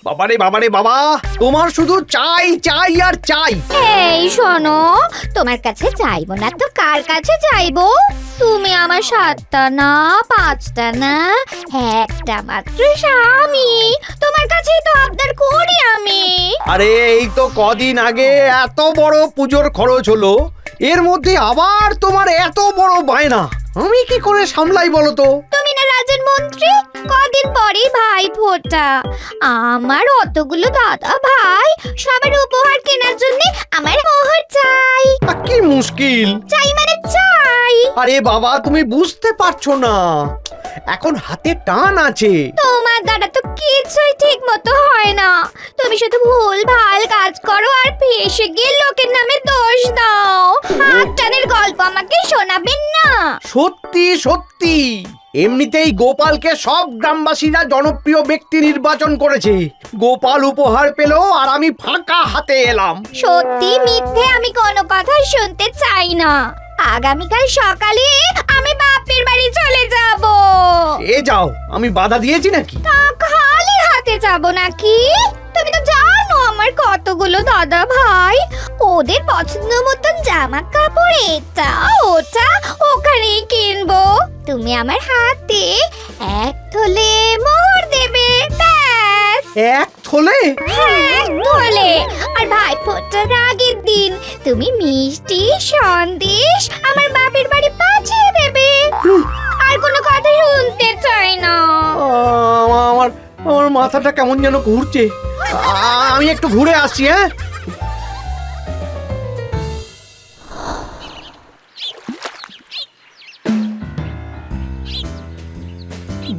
বাবারে বাবারে বাবা, তোমার শুধু চাই চাই আর চাই। এই শোনো, তোমার কাছে চাইবো না তো কার কাছে চাইবো? তুমি আমার 7টা না 5টা না একটা মাত্র স্বামী, তোমার কাছেই তো আবদার করি আমি। আরে এই তো কদিন আগে এত বড় পুজোর খরচ হলো, এর মধ্যে আবার তোমার এত বড় বায়না, আমি কি করে সামলাই বলো তো? তুমি না রাজের মন্ত্রী, কদিন পরেই ভাই ফোঁটা। আমার অতগুলো দাদা ভাই, সবার উপহার কেনার জন্য আমার মোহর চাই। কি মুশকিল! চাই মানে চাই। আরে বাবা, তুমি বুঝতে পারছো না, এখন হাতে টান আছে। তোমার দ্বারা তো কিছুই ঠিক মতো হয় না, তুমি শুধু ভুল ভাল কাজ করো আর ফেসে গিয়ে লোকের নামে দোষ দাও। হাত টানের গল্প আমাকে শোনাবেন না। সত্যি সত্যি, এমনিতেই গোপালকে সব গ্রামবাসীরা জনপ্রিয় ব্যক্তি নির্বাচন করেছে। গোপাল উপহার পেল আর আমি ফাঁকা হাতে এলাম। সত্যি মিথ্যে আমি কোনো কথা শুনতে চাই না। আগামীকাল সকালে আমি বাপের বাড়ি চলে যাব। এ যাও, আমি বাধা দিয়েছি নাকি? তা খালি হাতে যাব নাকি? তুমি তো জানো আমার কতগুলো দাদা ভাই, ওদের পছন্দ মতন জামা কাপড় এটা ওটা ওখানেই কিনবো। তুমি আমার হাতে 1 থলে মোহর দেবে, ব্যাস। 1 থলে? হ্যাঁ, 1 থলে। আর ভাই ফোঁটার আগের দিন তুমি মিষ্টি সন্দেশ আমার বাপের বাড়ি পাঠিয়ে দেবে। আর কোনো কথা শুনতে চাই না। আমার আমার মাথাটা কেমন যেন ঘুরছে, আমি একটু ঘুরে আসছি। হ্যাঁ,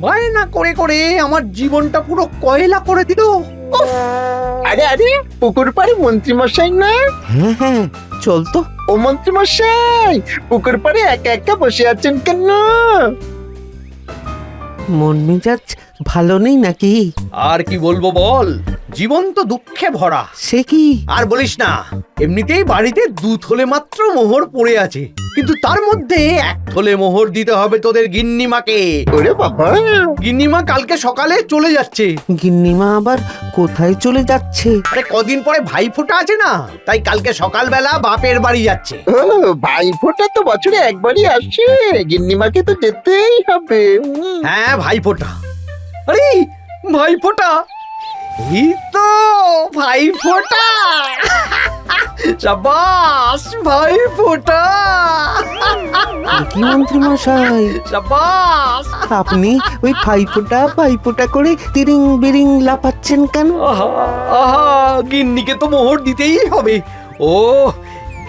বায়না করে করে আমার জীবনটা পুরো কয়লা করে দিল। আরে আরে, পুকুর পাড়ে মন্ত্রী মশাই না? হ্যাঁ হ্যাঁ, চল তো। ও মন্ত্রী মশাই, পুকুর পাড়ে একা একা বসে আছেন কেন? মন মেজাজ ভালো নেই নাকি? আর কি বলবো বল, জীবন তো দুঃখে ভরা। সে কি? আর বলিস না, এমনিতেই বাড়িতে 2 থলে মাত্র মোহর পড়ে আছে, কিন্তু তার মধ্যে 1 থলে মোহর দিতে হবে তোদের গিন্নিমাকে। ওরে বাবা, গিন্নিমা কালকে সকালে চলে যাচ্ছে। গিন্নিমা আবার কোথায় চলে যাচ্ছে? আরে কদিন পরে ভাইফোঁটা আছে না, তাই কালকে সকালবেলা বাপের বাড়ি যাচ্ছে। ও ভাই ফোঁটা তো বছরে একবারই আসে, গিন্নিমাকে তো যেতেই হবে। হ্যাঁ, ভাইফোঁটা। আরে ভাইফোঁটা, এই তো ভাইফোঁটা। সাবাস ভাইফোঁটা, কি মন্ত্রী মশাই, সাবাস। আপনি ওই ভাইফোঁটা করে তিরিং বিরিং লাপাচ্ছেন কেন? আহা আহা, গিন্নিকে তো মোহর দিতেই হবে। ও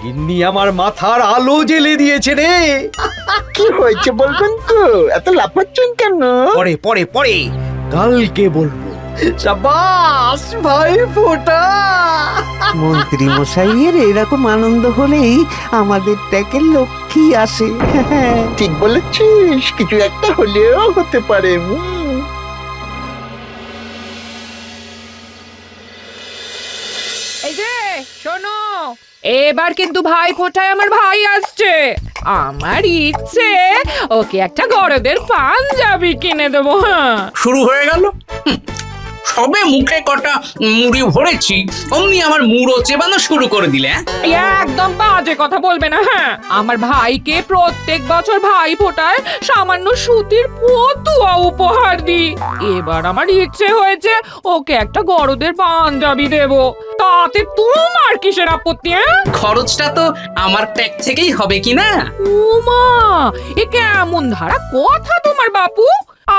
গিন্নি আমার মাথার আলো জ্বেলে দিয়েছে রে। কি হয়েছে বলবেন তো, এত লাফাচ্ছেন কেন? পরে পরে পরে কালকে বলবো। সাবাস ভাইফোঁটা। মন্ত্রী মশাইয়ের এরকম আনন্দ হলেই আমাদের ট্যাকে লক্ষ্মী আসে। ঠিক বলেছিস, কিছু একটা হলেও হতে পারে। এই যে শোনো, এবার কিন্তু ভাই ফোঁটায় আমার ভাই আসছে। আমার ইচ্ছে ওকে একটা গরদের পাঞ্জাবি কিনে দেবো। হ্যাঁ, শুরু হয়ে গেল। সবে মুখে কটা মুড়ি ভরেছি, অমনি আমার মুড়ো চেবানো শুরু করে দিলে। এই একদম বাজে কথা বলবে না। হ্যাঁ, আমার ভাইকে প্রত্যেক বছর ভাই ফোঁটায় সামান্য সুতির পতুয়া উপহার দিই। এবার আমার ইচ্ছে হয়েছে ওকে একটা গরদের পাঞ্জাবি দেব। তাতে তোমার কিসের আপত্তি? খরচটা তো আমার ট্যাগ থেকেই হবে কি না? উমা, এ কেমন ধারা কথা তোমার বাপু?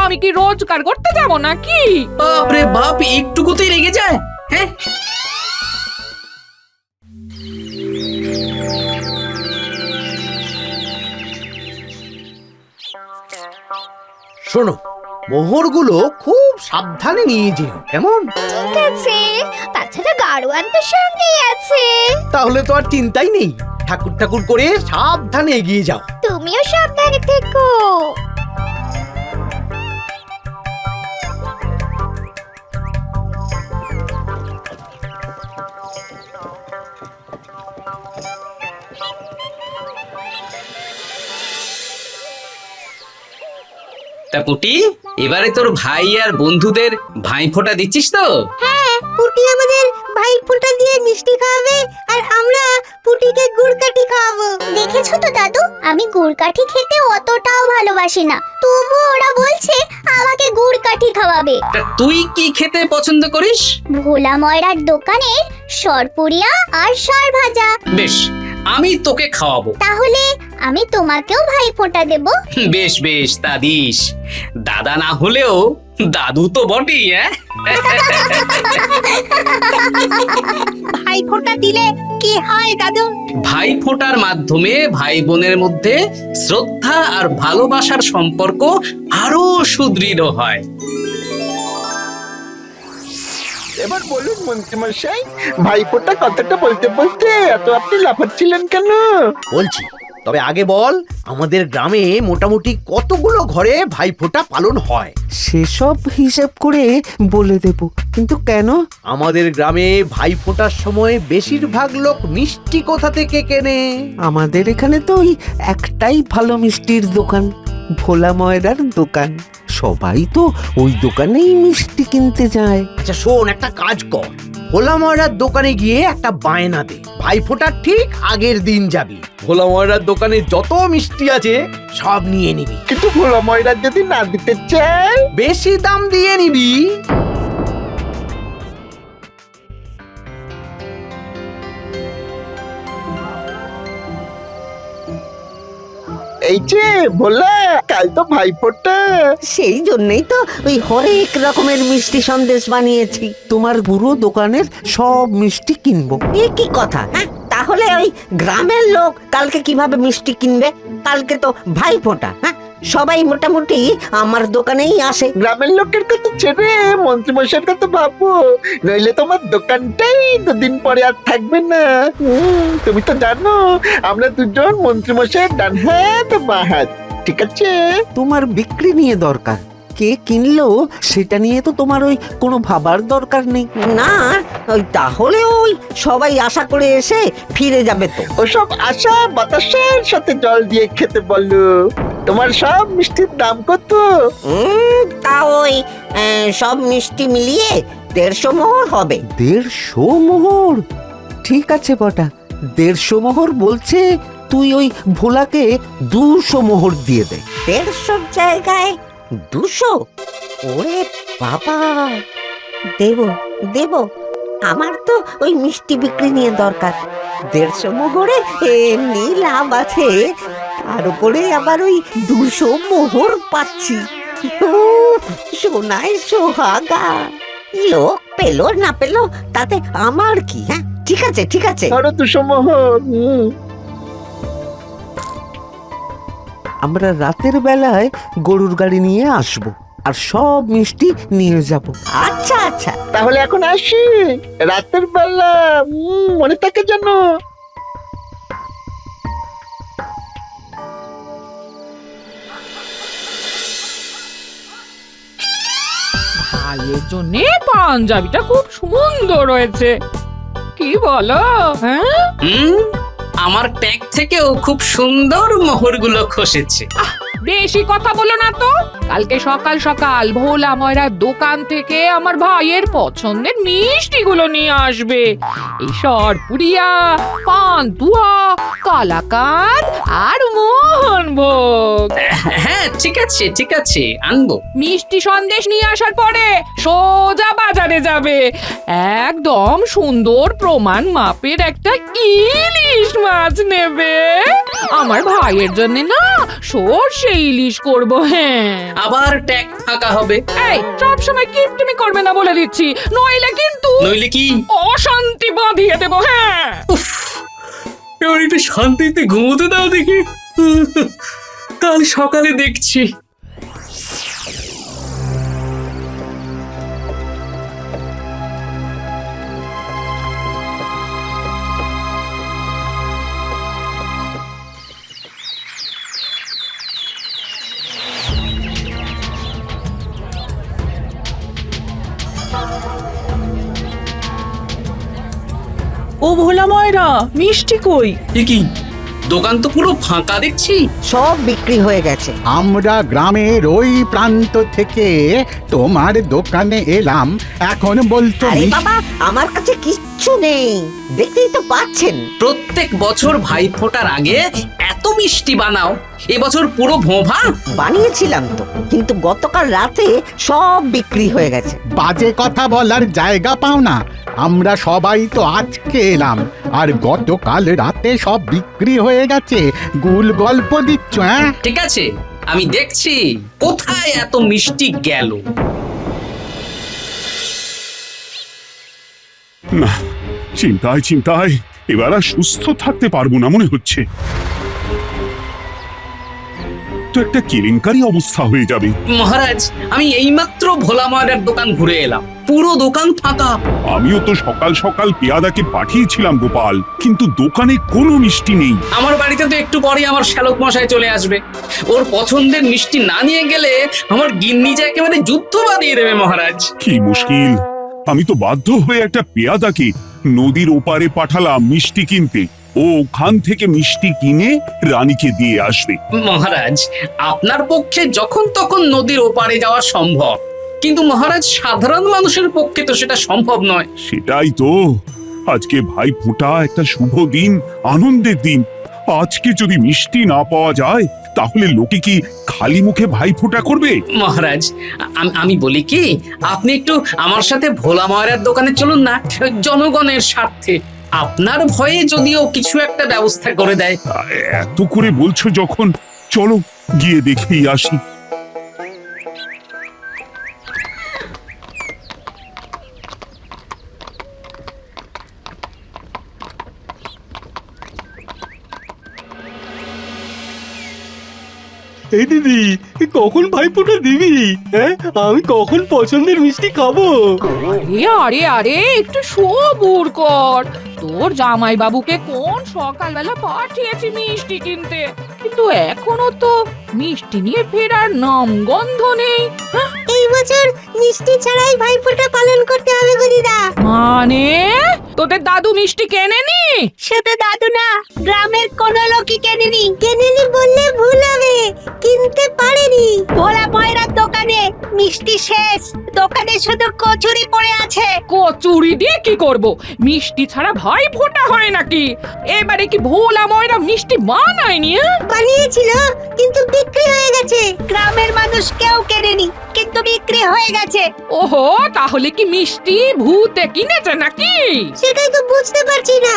আমি কি রোজগার করতে যাব নাকি? বাপরে বাপ, একটুকুতেই রেগে যায়। হ্যাঁ, শোনো, মোহরগুলো খুব সাবধানে নিয়ে যেও, কেমন? ঠিক আছে, তাছাড়া গাড়োয়ান তো সঙ্গেই আছে। তাহলে তো আর চিন্তাই নেই, ঠাকুর ঠাকুর করে সাবধানে এগিয়ে যাও। তুমিও সাবধানে থেকো। তা পুটি, এবারে তোর ভাই আর বন্ধুদের ভাইফোঁটা দিচ্ছিস তো? হ্যাঁ, পুটি আমাদের ভাই ফোঁটা দিয়ে মিষ্টি খাওয়াবে আর আমরা পুটিকে গুড় কাঠি খাওয়াবো। দেখেছো তো দাদু, আমি গুড় কাঠি খেতে অতটাও ভালোবাসি না, তবু ওরা বলছে আমাকে গুড় কাঠি খাওয়াবে। তা তুই কি খেতে পছন্দ করিস? ভোলা ময়রার দোকানের সরপুরিয়া আর সর ভাজা। বেশ, আমি তোকে খাওয়াবো। তাহলে আমি তোমাকেও ভাই ফোঁটা দেব। বেশ বেশ, তা দিস। দাদা না হলেও দাদু তো বটেই। ভাই ফোঁটা দিলে কি হয় দাদু? ভাই ফোঁটার মাধ্যমে ভাই বোনের মধ্যে শ্রদ্ধা আর ভালোবাসার সম্পর্ক আরো সুদৃঢ় হয়। এবার বলুন মন্ত্রীমশাই, ভাইফোঁটা কথাটা বলতে বলতে এত আপনি লাফাচ্ছিলেন কেন? বলছি, তবে আগে বল, আমাদের গ্রামে মোটামুটি কতগুলো ঘরে ভাইফোঁটা পালন হয়? সেসব হিসেব করে বলে দেব, কিন্তু কেন? আমাদের গ্রামে ভাইফোঁটার সময় বেশিরভাগ লোক মিষ্টি কোথা থেকে কেনে? আমাদের এখানে তো ওই একটাই ভালো মিষ্টির দোকান, ভোলা ময়রার দোকান। সবাই তো ওই দোকানেই মিষ্টি কিনতে যায়। আচ্ছা শোন, একটা কাজ কর, ভোলা ময়রার দোকানে গিয়ে একটা বায়না দে, ভাইফোঁটার ঠিক আগের দিন যাবি। ভোলা ময়রার দোকানে যত মিষ্টি আছে সব নিয়ে নিবি। কিন্তু ভোলা ময়রা যদি না দিতে চায়? বেশি দাম দিয়ে নিবি। এই যে ভোলা, কাল তো ভাইফোঁটা। সেই জন্যই তো ওই হরেক রকমের মিষ্টি সন্দেশ বানিয়েছি। তোমার পুরো দোকানের সব মিষ্টি কিনবো। এ কি কথা? হ্যাঁ, তাহলে ওই গ্রামের লোক কালকে কিভাবে মিষ্টি কিনবে? কালকে তো ভাইফোঁটা। হ্যাঁ, সবাই মোটামুটি আমার দোকানেই আসে। গ্রামের লোকের কথা ছেড়ে মন্ত্রীমশাইয়ের কথা ভাবো, নইলে তোমার দোকানটাই দুদিন পরে আর থাকবে না। তুমি তো জানো আমরা দুজন মন্ত্রীমশাইয়ের ডান হাত বাঁ হাত, ঠিক আছে? তোমার বিক্রি নিয়ে দরকার, কে কিনলো সেটা নিয়ে তো তোমার ওই কোনো ভাবার দরকার নেই। না, ওই তাহলে ওই সবাই আশা করে এসে ফিরে যাবে তো। ওসব আশা বাতাসের সাথে জল দিয়ে খেতে বলো। তোমার সব মিষ্টির দাম কত? তা ওই সব মিষ্টি মিলিয়ে 150 মোহর হবে। 150 মোহর? ঠিক আছে বটা, 150 মোহর বলছে, তুই ওই ভোলাকে 200 মোহর দিয়ে দে। 150 জায়গায় 200? ওরে বাবা, দেব দেব, আমার তো ওই মিষ্টি বিক্রি নিয়ে দরকার। 150 মোহরে এমনি লাভ আছে, তার উপরে আবার ওই 200 মোহর পাচ্ছি। উফ, সোনায় সোহাগা। লোক পেলো না পেলো তাতে আমার কি? হ্যাঁ, ঠিক আছে ঠিক আছে। ধরো 200 মোহর। আমরা রাতের বেলায় গরুর গাড়ি নিয়ে আসব আর সব মিষ্টি নিয়ে যাব। আচ্ছা আচ্ছা, তাহলে এখন আসি, রাতের বেলা মনে থাকে যেন। ভাইয়ের জন্য পাঞ্জাবিটা খুব সুন্দর হয়েছে, কি বলো? হ্যাঁ, আমার ট্যাগ থেকেও খুব সুন্দর মোহরগুলো খসেছে। বেশি কথা বলো না তো। কালকে সকাল সকাল ভোলা ময়রার দোকান থেকে আমার ভাইয়ের পছন্দের মিষ্টিগুলো নিয়ে আসবে। এই সরপুরিয়া, পান্তুয়া, কালাকাঁদ আর মোহনভোগ। হ্যাঁ ঠিক আছে ঠিক আছে, আনবো। মিষ্টি সন্দেশ নিয়ে আসার পরে সোজা বাজারে যাবে, একদম সুন্দর প্রমাণ মাপের একটা ইলিশ মাছ নেবে। আমার ভাইয়ের জন্য না সর্ষে ইলিশ করব। হ্যাঁ, আবার ট্যাগ ফাঁকা হবে। এই সব সময় কিপটিমি করবে না বলে দিচ্ছি, নইলে কিন্তু নইলে কি? অশান্তি বাঁধিয়ে দেবো। হ্যাঁ, উফ, এবার একটু শান্তিতে ঘুমোতে দাও দেখি, কাল সকালে দেখছি। ও ভোলা ময়রা, মিষ্টি কই? এ কি, দোকান তো পুরো ফাঁকা দেখছি। সব বিক্রি হয়ে গেছে। আমরা গ্রামের ওই প্রান্ত থেকে তোমার দোকানে এলাম, এখন বলছো আরে বাবা, আমার কাছে কিচ্ছু নেই, দেখতেই তো পাচ্ছেন। প্রত্যেক বছর ভাইফোঁটার আগে এত মিষ্টি বানাও, এবছর পুরো ভোঁভা। বানিয়েছিলাম তো, কিন্তু গতকাল রাতে সব বিক্রি হয়ে গেছে। বাজে কথা বলার জায়গা পাও না। আমরা সবাই তো আজকে এলাম, আর গতকাল রাতে সব বিক্রি হয়ে গেছে। গুল গল্প দিচ্ছ? হ্যাঁ, ঠিক আছে, আমি দেখছি কোথায় এত মিষ্টি গেল। না, চিন্তায় চিন্তায় এবার আর সুস্থ থাকতে পারবো না মনে হচ্ছে। তো একটা কেলেঙ্কারি অবস্থা হয়ে যাবে। মহারাজ, আমি এইমাত্র ভোলা ময়রার দোকান ঘুরে এলাম, পুরো দোকান ফাঁকা। আমিও তো সকাল সকাল পেয়াদাকে পাঠিয়েছিলাম গোপাল, কিন্তু দোকানে কোনো মিষ্টি নেই। আমার বাড়িতে তো একটু পরে আমার শ্যালক মশাই চলে আসবে, ওর পছন্দের মিষ্টি না নিয়ে গেলে আমার গিন্নি যে একেবারে যুদ্ধ বাঁধিয়ে দেবে মহারাজ। কি মুশকিল! আমি তো বাধ্য হয়ে একটা পেয়াদাকে নদীর ওপারে পাঠালাম মিষ্টি কিনতে। ও ওখান থেকে মিষ্টি কিনে রানীকে দিয়ে আসবে। মহারাজ, আপনার পক্ষে যখন তখন নদীর ওপারে যাওয়া সম্ভব, কিন্তু মহারাজ সাধারণ মানুষের পক্ষে তো সেটা সম্ভব নয়। সেটাই তো, আজকে ভাইফোঁটা, একটা শুভ দিন, আনন্দের দিন। আজকে যদি মিষ্টি না পাওয়া যায় তাহলে লোকে কি খালি মুখে ভাইফোঁটা করবে? মহারাজ, আমি বলি কি, আপনি একটু আমার সাথে ভোলা ময়রার দোকানে চলুন না, জনগণের স্বার্থে। আপনার ভয়ে যদিও কিছু একটা ব্যবস্থা করে দেয়। এত করে বলছো যখন, চলো গিয়ে দেখেই আসি। এই দিদি, কখন ভাইফোঁটা দিবি? হ্যাঁ, আমি কখন পছন্দের মিষ্টি খাবো? আরে আরে আরে, একটু সবুর কর। তোর জামাই বাবুকে কোন সকালবেলা পাঠিয়েছি মিষ্টি কিনতে, কিন্তু এখনো তো মিষ্টি নিয়ে ফেরার নাম গন্ধ নেই। এই বছর মিষ্টি ছাড়াই ভাইফোঁটা পালন করতে হবে গো দিদা। মানে তোদের দাদু মিষ্টি কেনেনি? শুধু দাদু না, গ্রামের কোনো লোকই কেনেনি। কেনেনি বললে ভুল হবে, কিনতে পারেনি। ভোলা ময়রার দোকানে মিষ্টি শেষ, দোকানে শুধু কচুরি পড়ে আছে। কচুরি দিয়ে কি করব? মিষ্টি ছাড়া ভাই ফোঁটা হয় নাকি? এবারে কি ভোলা ময়রা মিষ্টি বানায়নি? বানিয়েছিল, কিন্তু বিক্রি হয়ে গেছে। গ্রামের মানুষ কেউ কেনেনি, কিন্তু বিক্রি হয়ে গেছে। ওহো, তাহলে কি মিষ্টি ভূতে কিনেছে নাকি? সেটাই তো বুঝতে পারছি না।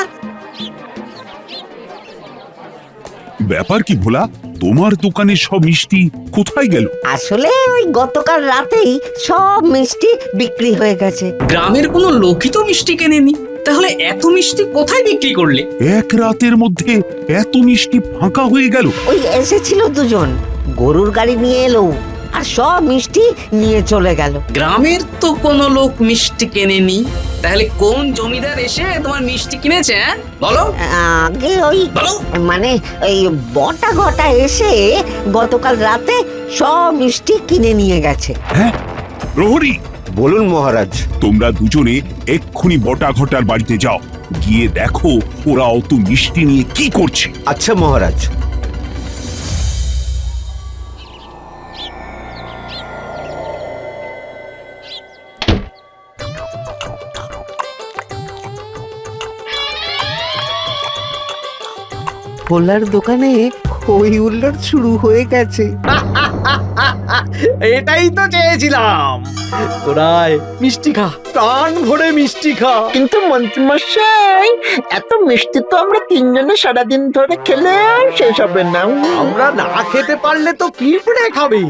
ব্যাপার কি ভোলা, তোমার দোকানে সব মিষ্টি কোথায় গেল? আসলে ওই গতকাল রাতেই সব মিষ্টি বিক্রি হয়ে গেছে। গ্রামের কোনো লোকই তো মিষ্টি কেনেনি, তাহলে এত মিষ্টি কোথায় বিক্রি করলে? এক রাতের মধ্যে এত মিষ্টি ফাঁকা হয়ে গেল। ওই এসেছিল দুজন, গরুর গাড়ি নিয়ে এলো আর সব মিষ্টি নিয়ে চলে গেল। গ্রামের তো কোনো লোক মিষ্টি কেনেনি, তাহলে কোন জমিদার এসে তোমার মিষ্টি কিনেছে? বলো আগে ওই বলো। মানে ওই বটা ঘটা এসে গতকাল রাতে সব মিষ্টি কিনে নিয়ে গেছে। হ্যাঁ, প্রহরী, বলুন মহারাজ। তোমরা দুজনে এক্ষুনি বটা ঘটার বাড়িতে যাও, গিয়ে দেখো ওরা অত মিষ্টি নিয়ে কি করছে। আচ্ছা মহারাজ। ভোলার দোকানে হই হুল্লোড় শুরু হয়ে গেছে। এটাই তো চেয়েছিলাম। তোরাই মিষ্টি খা, প্রাণ ভরে মিষ্টি খা। কিন্তু মন্ত্রীমশাই, এত মিষ্টি তো আমরা তিনজনে সারাদিন ধরে খেলে আর শেষ হবে না। আমরা না খেতে পারলে তো পিঁপড়ে খাবে,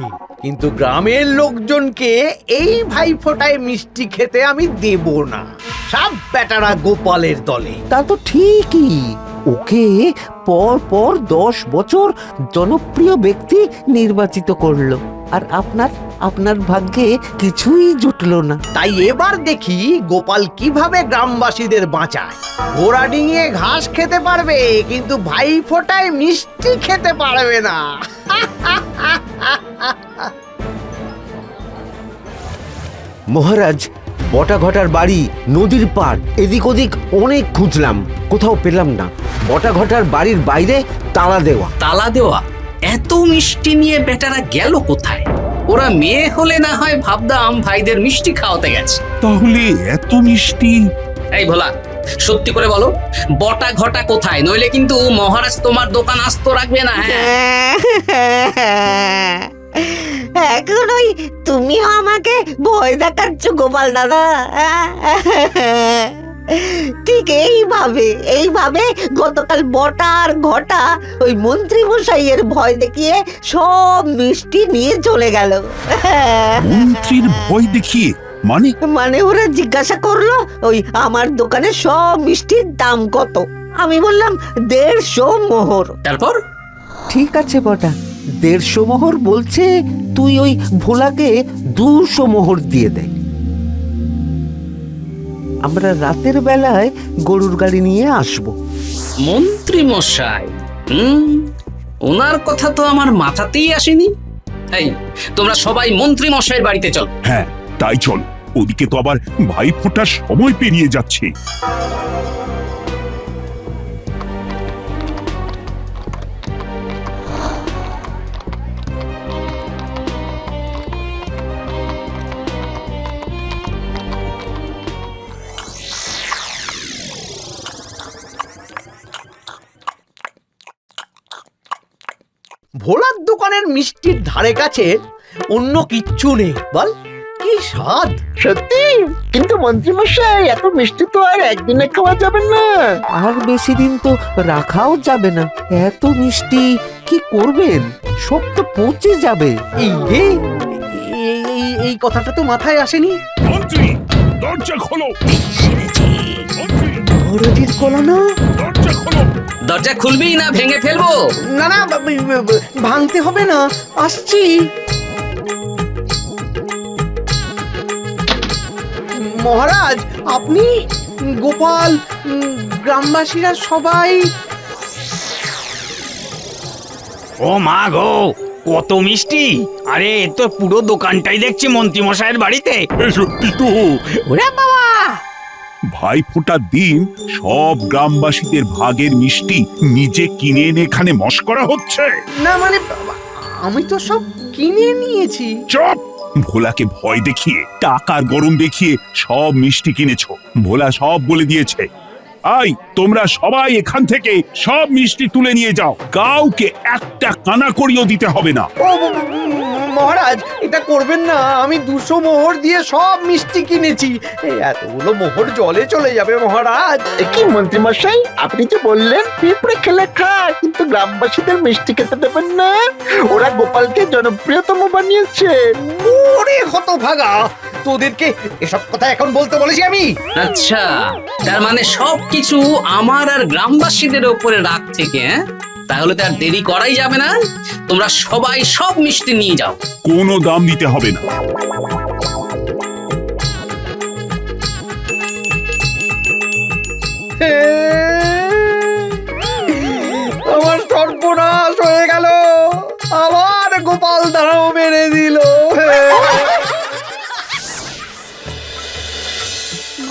কিন্তু গ্রামের লোকজনকে এই ভাইফোঁটায় মিষ্টি খেতে আমি দেব না। সব বেটারা গোপালের দলে। তা তো ঠিকই, ওকে পর পর 10 বছর জনপ্রিয় ব্যক্তি নির্বাচিত করলো, আর আপনার ভাগ্যে কিছুই জুটলো না। তাই এবার দেখি গোপাল কিভাবে গ্রামবাসীদের বাঁচায়। ঘোড়া ডিঙিয়ে ঘাস খেতে পারবে, কিন্তু ভাইফোঁটায় মিষ্টি খেতে পারবে না। মহারাজ, বটাঘটার বাড়ি, নদীর পার, এদিক ওদিক অনেক খুঁজলাম, কোথাও পেলাম না। বটাঘটার বাড়ির বাইরে তালা দেওয়া। তালা দেওয়া? এত মিষ্টি নিয়ে বেটারা গেল কোথায়? ওরা মেয়ে হলে না হয় ভাবতাম ভাইদের মিষ্টি খাওয়াতে গেছে। তাহলে এত মিষ্টি? এই ভোলা, সত্যি করে বলো, বটা ঘটা কোথায়? নইলে কিন্তু মহারাজ তোমার দোকান আস্ত রাখবে না। হ্যাঁ, এখন ওই তুমিও আমাকে ভয় দেখাচ্ছ গোপাল দাদা। ঠিক এইভাবে গতকাল বটা আর ঘটা ওই মন্ত্রী মশাইয়ের ভয় দেখিয়ে সব মিষ্টি নিয়ে চলে গেল। মন্ত্রীর ভয় দেখিয়ে? মানে ওরা জিজ্ঞাসা করলো ওই আমার দোকানে সব মিষ্টির দাম কত। আমি বললাম 150 মোহর। তারপর? ঠিক আছে বটা, 150 মোহর বলছে, তুই ওই ভোলাকে 200 মোহর দিয়ে দে। আমরা রাতের বেলায় গরুর গাড়ি নিয়ে আসব। মন্ত্রী মশাই, ওনার কথা তো আমার মাথাতেই আসেনি। এই, তোমরা সবাই মন্ত্রী মশাইয়ের বাড়িতে চল। হ্যাঁ, তাই চল। ওদিকে তো আবার ভাই ফোটার সময় পেরিয়ে যাচ্ছে। ভোলার দোকানের মিষ্টির ধারে কাছে অন্য কিচ্ছু নেই, বল কি স্বাদ। সত্যি? কিন্তু মন্ত্রী মশাই, এত মিষ্টি তো আর একদিনে খাওয়া যাবে না। আর বেশি দিন তো রাখাও যাবে না। এত মিষ্টি কি করবেন? সব তো পচে যাবে। এই কথাটা তো মাথায় আসেনি। মন্ত্রী, দরজা খোলো। মহারাজের কলানো। দরজা খোলো। দরজা খুলবি না ভেঙে ফেলবো? না না, ভাঙতে হবে না, আসছি। মহারাজ, আপনি, গোপাল, গ্রামবাসীরা সবাই। ও মা গো, কত মিষ্টি! আরে এ তো পুরো দোকানটাই দেখছি মন্ত্রী মশাইয়ের বাড়িতে। সত্যি তো। ওরে বাবা! ভাই ফোটার দিন সব গ্রামবাসীদের ভাগের মিষ্টি নিজে কিনে এনে এখানে মশকরা হচ্ছে। না মানে, আমি তো সব কিনে নিয়েছি। চুপ! ভোলাকে ভয় দেখিয়ে, টাকার গরম দেখিয়ে সব মিষ্টি কিনেছো। ভোলা সব বলে দিয়েছে। আই, তোমরা সবাই এখান থেকে সব মিষ্টি তুলে নিয়ে যাও। কাউকে একটা কানা করিও দিতে হবে না। ও মহারাজ, এটা করবেন না। আমি 200 মোহর দিয়ে সব মিষ্টি কিনেছি। এই এতগুলো মোহর জলে চলে যাবে মহারাজ। কি মন্ত্রী মশাই, আপনি যে বললেন পিঁপড়ে খেলে খায়, কিন্তু গ্রামবাসীদের মিষ্টি খেতে দেবেন না? ওরা গোপালকে জনপ্রিয়তম বানিয়েছে। ওরে হতভাগা, তোদেরকে এসব কথা এখন বলতে বলেছি আমি? আচ্ছা, তার মানে সবকিছু আমার আর গ্রামবাসীদের উপরে রাগ থেকে। তাহলে তো আর দেরি করাই যাবে না। তোমরা সবাই সব মিষ্টি নিয়ে যাও। কোনো দাম দিতে হবে না। আমার সর্বনাশ হয়ে গেল। আবার গোপাল দাঁড়াও মেরে দিল।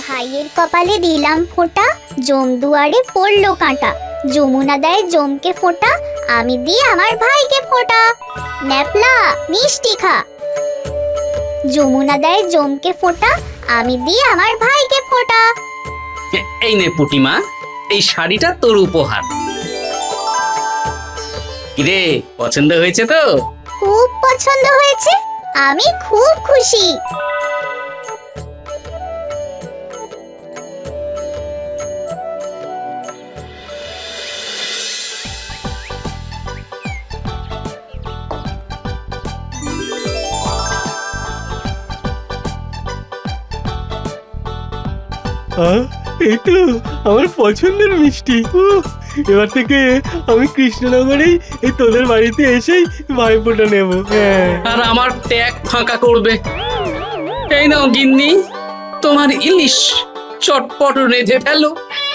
ভাইয়ের কপালে দিলাম ফোঁটা, জম দুয়ারে পড়লো কাঁটা। যমুনা দেয় জমকে ফোঁটা, আমি দিই আমার ভাইকে ফোঁটা। ন্যাপলা মিষ্টি খা। যমুনা দেয় জমকে ফোঁটা, আমি দিই আমার ভাইকে ফোঁটা। এই নে পুটিমা, এই শাড়িটা তোর উপহার। কিরে, পছন্দ হয়েছে তো? খুব পছন্দ হয়েছে, আমি খুব খুশি। এই তো আমার পছন্দের মিষ্টি। এবার থেকে আমি কৃষ্ণনগরেই এই তোদের বাড়িতে এসেই ভাইফোঁটা নেব। আর আমার ট্যাগ ফাঁকা করবে। এই নাও গিন্নি, তোমার ইলিশ, চটপট রেঁধে ফেলো।